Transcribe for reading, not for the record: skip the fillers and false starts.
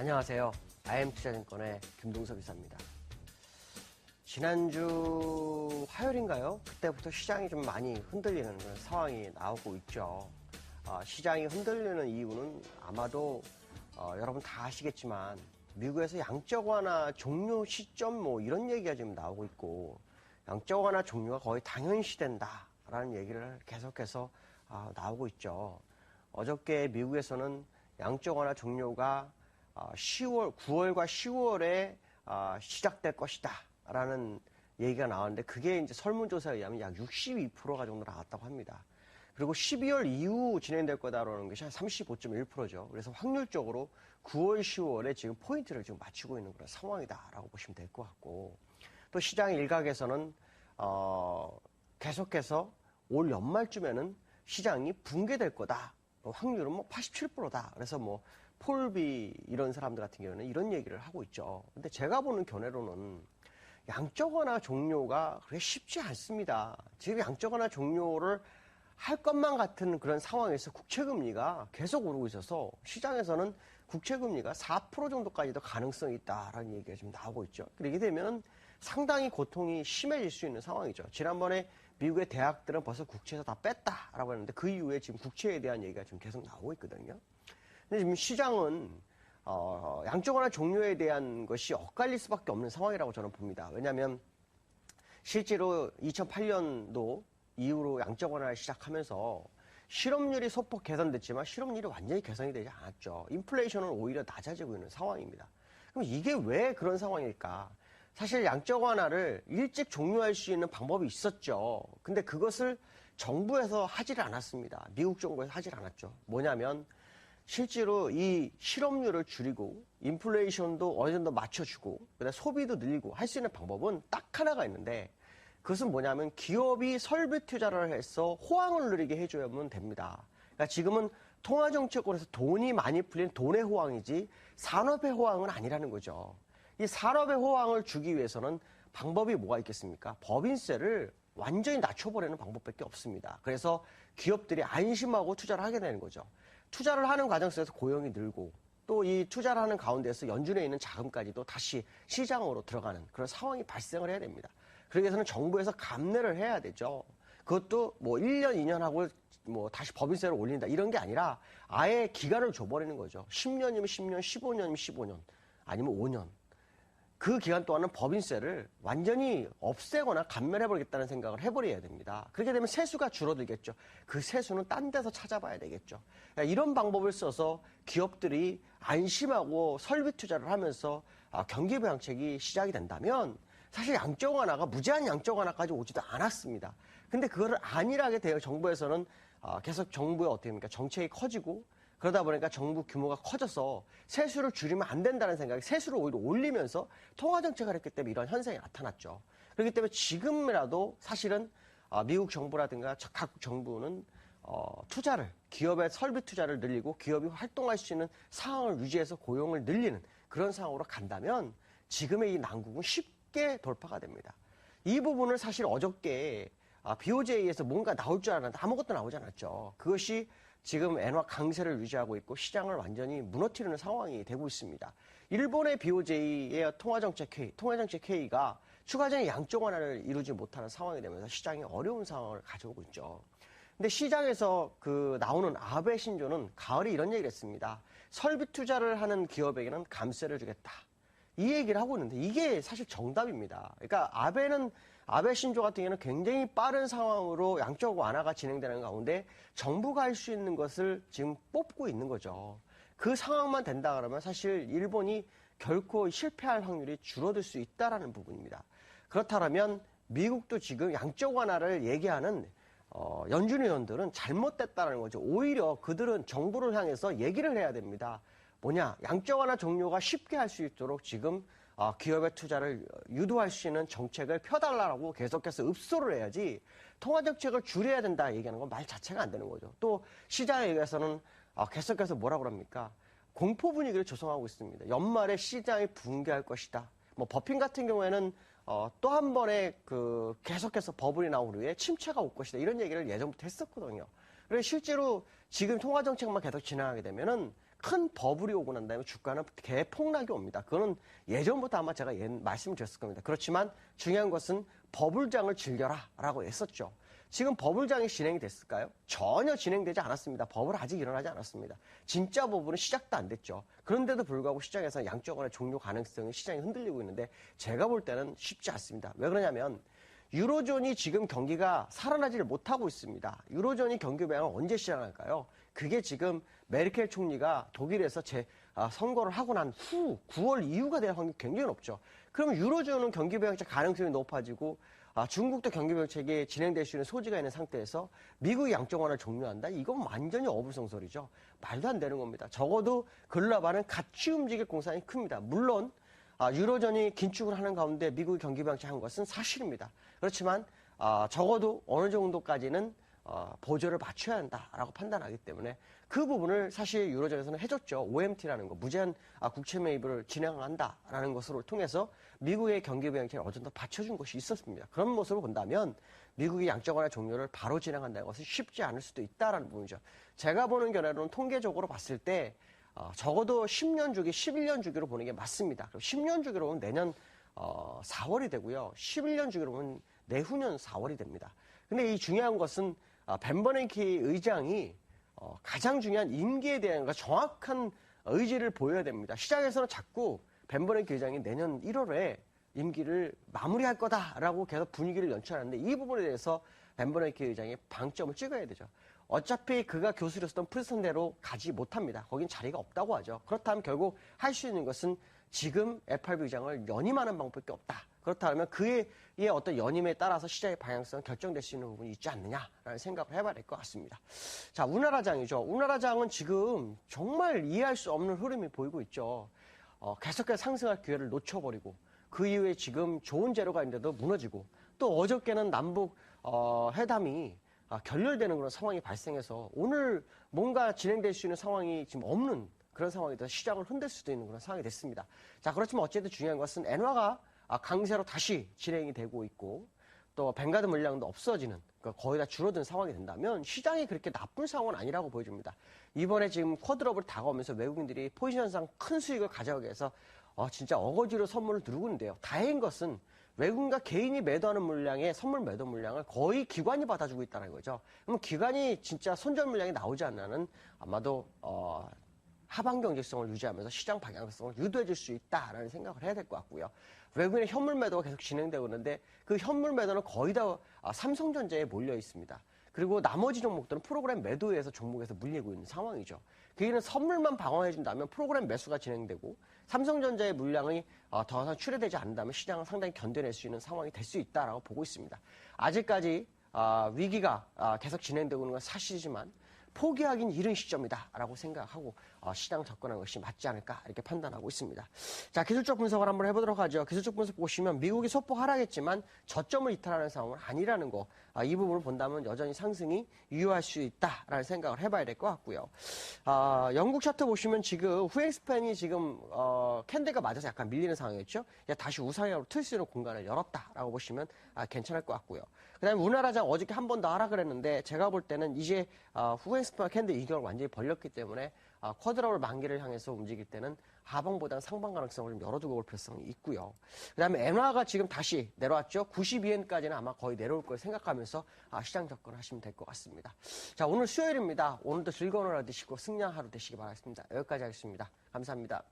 안녕하세요. IM투자증권의 김동섭 이사입니다. 지난주 화요일인가요? 그때부터 시장이 좀 많이 흔들리는 그런 상황이 나오고 있죠. 시장이 흔들리는 이유는 아마도 여러분 다 아시겠지만 미국에서 양적 완화 종료 시점 뭐 이런 얘기가 지금 나오고 있고, 양적 완화 종료가 거의 당연시된다라는 얘기를 계속해서 나오고 있죠. 어저께 미국에서는 양적 완화 종료가 9월과 10월에 시작될 것이다 라는 얘기가 나왔는데, 그게 이제 설문조사에 의하면 약 62%가 정도 나왔다고 합니다. 그리고 12월 이후 진행될 거다라는 것이 한 35.1%죠. 그래서 확률적으로 9월, 10월에 지금 포인트를 지금 맞추고 있는 그런 상황이다라고 보시면 될 것 같고, 또 시장 일각에서는 계속해서 올 연말쯤에는 시장이 붕괴될 거다. 확률은 뭐 87%다. 그래서 뭐 폴비 이런 사람들 같은 경우는 이런 얘기를 하고 있죠. 근데 제가 보는 견해로는 양적 완화 종료가 그렇게 쉽지 않습니다. 지금 양적 완화 종료를 할 것만 같은 그런 상황에서 국채금리가 계속 오르고 있어서 시장에서는 국채금리가 4% 정도까지도 가능성이 있다라는 얘기가 지금 나오고 있죠. 그렇게 되면 상당히 고통이 심해질 수 있는 상황이죠. 지난번에 미국의 대학들은 벌써 국채에서 다 뺐다라고 했는데, 그 이후에 지금 국채에 대한 얘기가 지금 계속 나오고 있거든요. 근데 지금 시장은 양적 완화 종료에 대한 것이 엇갈릴 수밖에 없는 상황이라고 저는 봅니다. 왜냐하면 실제로 2008년도 이후로 양적 완화를 시작하면서 실업률이 소폭 개선됐지만 실업률이 완전히 개선이 되지 않았죠. 인플레이션은 오히려 낮아지고 있는 상황입니다. 그럼 이게 왜 그런 상황일까? 사실 양적 완화를 일찍 종료할 수 있는 방법이 있었죠. 근데 그것을 정부에서 하지를 않았습니다. 미국 정부에서 하질 않았죠. 뭐냐면 실제로 이 실업률을 줄이고 인플레이션도 어느 정도 맞춰주고 그다음에 소비도 늘리고 할 수 있는 방법은 딱 하나가 있는데, 그것은 뭐냐면 기업이 설비 투자를 해서 호황을 누리게 해줘야만 됩니다. 그러니까 지금은 통화정책으로서 돈이 많이 풀린 돈의 호황이지 산업의 호황은 아니라는 거죠. 이 산업의 호황을 주기 위해서는 방법이 뭐가 있겠습니까? 법인세를 완전히 낮춰버리는 방법밖에 없습니다. 그래서 기업들이 안심하고 투자를 하게 되는 거죠. 투자를 하는 과정 속에서 고용이 늘고, 또 이 투자를 하는 가운데서 연준에 있는 자금까지도 다시 시장으로 들어가는 그런 상황이 발생을 해야 됩니다. 그러기 위해서는 정부에서 감내를 해야 되죠. 그것도 뭐 1년, 2년 하고 뭐 다시 법인세를 올린다 이런 게 아니라 아예 기간을 줘버리는 거죠. 10년이면 10년, 15년이면 15년, 아니면 5년. 그 기간 동안은 법인세를 완전히 없애거나 감면해버리겠다는 생각을 해버려야 됩니다. 그렇게 되면 세수가 줄어들겠죠. 그 세수는 딴 데서 찾아봐야 되겠죠. 그러니까 이런 방법을 써서 기업들이 안심하고 설비 투자를 하면서 경기 부양책이 시작이 된다면 사실 양적 완화가 무제한 양적 완화까지 오지도 않았습니다. 근데 그거를 안일하게 대여 정부에서는 계속 정부의 어떻게 됩니까? 정책이 커지고, 그러다 보니까 정부 규모가 커져서 세수를 줄이면 안 된다는 생각이 세수를 오히려 올리면서 통화정책을 했기 때문에 이런 현상이 나타났죠. 그렇기 때문에 지금이라도 사실은 미국 정부라든가 각국 정부는 투자를, 기업의 설비 투자를 늘리고 기업이 활동할 수 있는 상황을 유지해서 고용을 늘리는 그런 상황으로 간다면 지금의 이 난국은 쉽게 돌파가 됩니다. 이 부분을 사실 어저께 BOJ에서 뭔가 나올 줄 알았는데 아무것도 나오지 않았죠. 그것이 지금 엔화 강세를 유지하고 있고 시장을 완전히 무너뜨리는 상황이 되고 있습니다. 일본의 BOJ의 통화정책 회의가 추가적인 양적 완화를 이루지 못하는 상황이 되면서 시장이 어려운 상황을 가져오고 있죠. 근데 시장에서 나오는 아베 신조는 가을에 이런 얘기를 했습니다. 설비 투자를 하는 기업에게는 감세를 주겠다. 이 얘기를 하고 있는데 이게 사실 정답입니다. 그러니까 아베 신조 같은 경우는 굉장히 빠른 상황으로 양적 완화가 진행되는 가운데 정부가 할 수 있는 것을 지금 뽑고 있는 거죠. 그 상황만 된다 그러면 사실 일본이 결코 실패할 확률이 줄어들 수 있다라는 부분입니다. 그렇다면 미국도 지금 양적 완화를 얘기하는 연준 의원들은 잘못됐다는 거죠. 오히려 그들은 정부를 향해서 얘기를 해야 됩니다. 뭐냐, 양적 완화 종료가 쉽게 할 수 있도록 지금 기업의 투자를 유도할 수 있는 정책을 펴달라고 계속해서 읍소를 해야지, 통화정책을 줄여야 된다 얘기하는 건 말 자체가 안 되는 거죠. 또 시장에 의해서는 계속해서 뭐라 그럽니까? 공포 분위기를 조성하고 있습니다. 연말에 시장이 붕괴할 것이다. 뭐 버핀 같은 경우에는 또 한 번에 계속해서 버블이 나온 후에 침체가 올 것이다. 이런 얘기를 예전부터 했었거든요. 그래서 실제로 지금 통화정책만 계속 진행하게 되면은 큰 버블이 오고 난 다음에 주가는 대폭락이 옵니다. 그거는 예전부터 아마 제가 말씀을 드렸을 겁니다. 그렇지만 중요한 것은 버블장을 즐겨라라고 했었죠. 지금 버블장이 진행이 됐을까요? 전혀 진행되지 않았습니다. 버블 아직 일어나지 않았습니다. 진짜 버블은 시작도 안 됐죠. 그런데도 불구하고 시장에서 양적 완화 종료 가능성이 시장이 흔들리고 있는데 제가 볼 때는 쉽지 않습니다. 왜 그러냐면 유로존이 지금 경기가 살아나지를 못하고 있습니다. 유로존이 경기 부양을 언제 시작할까요? 그게 지금 메르켈 총리가 독일에서 선거를 하고 난 후 9월 이후가 될 확률이 굉장히 높죠. 그러면 유로존은 경기 부양책 가능성이 높아지고 중국도 경기 부양책이 진행될 수 있는 소지가 있는 상태에서 미국이 양적 완화를 종료한다? 이건 완전히 어불성설이죠. 말도 안 되는 겁니다. 적어도 글로벌은 같이 움직일 공산이 큽니다. 물론 유로존이 긴축을 하는 가운데 미국이 경기 부양책한 것은 사실입니다. 그렇지만 적어도 어느 정도까지는 보조를 맞춰야 한다라고 판단하기 때문에 그 부분을 사실 유로존에서는 해줬죠. OMT라는 거, 무제한 국채 매입을 진행한다라는 것을 통해서 미국의 경기 부양책을 어느 정도 받쳐준 것이 있었습니다. 그런 모습을 본다면 미국이 양적 완화 종료를 바로 진행한다는 것은 쉽지 않을 수도 있다라는 부분이죠. 제가 보는 견해로는 통계적으로 봤을 때 적어도 10년 주기, 11년 주기로 보는 게 맞습니다. 그럼 10년 주기로 보면 내년 4월이 되고요. 11년 주기로 보면 내후년 4월이 됩니다. 근데 이 중요한 것은 벤 버냉키 의장이 가장 중요한 임기에 대한 정확한 의지를 보여야 됩니다. 시장에서는 자꾸 벤 버냉키 의장이 내년 1월에 임기를 마무리할 거다라고 계속 분위기를 연출하는데 이 부분에 대해서 벤 버냉키 의장이 방점을 찍어야 되죠. 어차피 그가 교수였던 프리스턴대로 가지 못합니다. 거긴 자리가 없다고 하죠. 그렇다면 결국 할 수 있는 것은 지금 FRB 의장을 연임하는 방법밖에 없다. 그렇다면 그의 어떤 연임에 따라서 시장의 방향성은 결정될 수 있는 부분이 있지 않느냐라는 생각을 해봐야 될 것 같습니다. 자, 우나라장이죠. 우나라장은 지금 정말 이해할 수 없는 흐름이 보이고 있죠. 계속해서 상승할 기회를 놓쳐버리고 그 이후에 지금 좋은 재료가 있는데도 무너지고 또 어저께는 남북 회담이 결렬되는 그런 상황이 발생해서 오늘 뭔가 진행될 수 있는 상황이 지금 없는 그런 상황이 돼서 시장을 흔들 수도 있는 그런 상황이 됐습니다. 자, 그렇지만 어쨌든 중요한 것은 엔화가 강세로 다시 진행이 되고 있고 또 뱅가드 물량도 없어지는 거의 다 줄어든 상황이 된다면 시장이 그렇게 나쁜 상황은 아니라고 보여집니다. 이번에 지금 쿼드러블 다가오면서 외국인들이 포지션상 큰 수익을 가져가기 위해서 진짜 어거지로 선물을 누르고 있는데요. 다행인 것은 외국인과 개인이 매도하는 물량의 선물 매도 물량을 거의 기관이 받아주고 있다는 거죠. 그럼 기관이 진짜 손절 물량이 나오지 않는 아마도 하방 경제성을 유지하면서 시장 방향성을 유도해 줄 수 있다라는 생각을 해야 될 것 같고요. 외국인의 현물 매도가 계속 진행되고 있는데 그 현물 매도는 거의 다 삼성전자에 몰려 있습니다. 그리고 나머지 종목들은 프로그램 매도에서 종목에서 물리고 있는 상황이죠. 그 얘기는 선물만 방어해준다면 프로그램 매수가 진행되고 삼성전자의 물량이 더 이상 출회되지 않는다면 시장은 상당히 견뎌낼 수 있는 상황이 될 수 있다라고 보고 있습니다. 아직까지 위기가 계속 진행되고 있는 건 사실이지만 포기하긴 이른 시점이다라고 생각하고 시장 접근하는 것이 맞지 않을까 이렇게 판단하고 있습니다. 자, 기술적 분석을 한번 해보도록 하죠. 기술적 분석 보시면 미국이 소폭 하락했지만 저점을 이탈하는 상황은 아니라는 거, 이 부분을 본다면 여전히 상승이 유효할 수 있다라는 생각을 해봐야 될 것 같고요. 영국 차트 보시면 지금 후행스팬이 지금 캔들가 맞아서 약간 밀리는 상황이었죠. 다시 우상향으로 틀 수 있는 공간을 열었다라고 보시면 괜찮을 것 같고요. 그다음에 우나라장 어저께 한 번 더 하락을 했는데 제가 볼 때는 이제 후행스팬 캔들 이격을 완전히 벌렸기 때문에 쿼드러블 만기를 향해서 움직일 때는 하방보다는 상방 가능성을 좀 열어두고 볼 필요성이 있고요. 그다음에 엔화가 지금 다시 내려왔죠. 92엔까지는 아마 거의 내려올 걸 생각하면서 시장 접근하시면 될 것 같습니다. 자, 오늘 수요일입니다. 오늘도 즐거운 하루 되시고 승리한 하루 되시기 바라겠습니다. 여기까지 하겠습니다. 감사합니다.